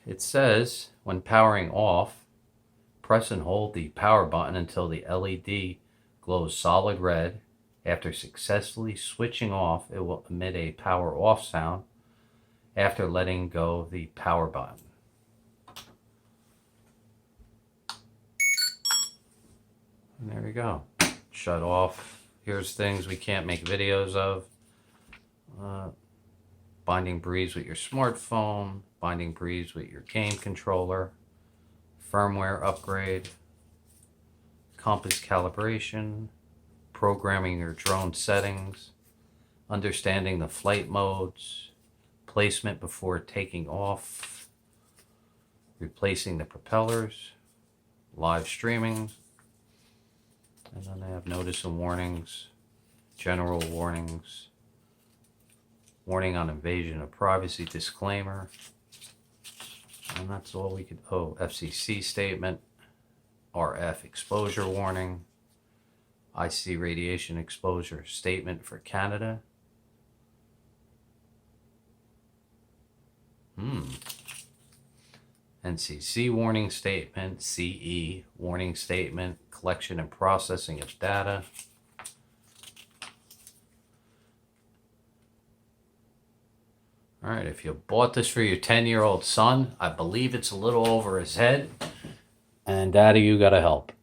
it says when powering off, press and hold the power button until the LED glows solid red. After successfully switching off, it will emit a power off sound after letting go of the power button. And there we go. Shut off. Here's things we can't make videos of. Binding breeze with your smartphone, binding breeze with your game controller, firmware upgrade, compass calibration, programming your drone settings, understanding the flight modes, placement before taking off, replacing the propellers, live streaming, and then they have notice and warnings, general warnings, warning on invasion of privacy, disclaimer, and that's all we could, FCC statement, RF exposure warning, IC radiation exposure statement for Canada. NCC warning statement, CE warning statement, collection and processing of data. All right, if you bought this for your 10-year-old son, I believe it's a little over his head. And Daddy, you gotta help.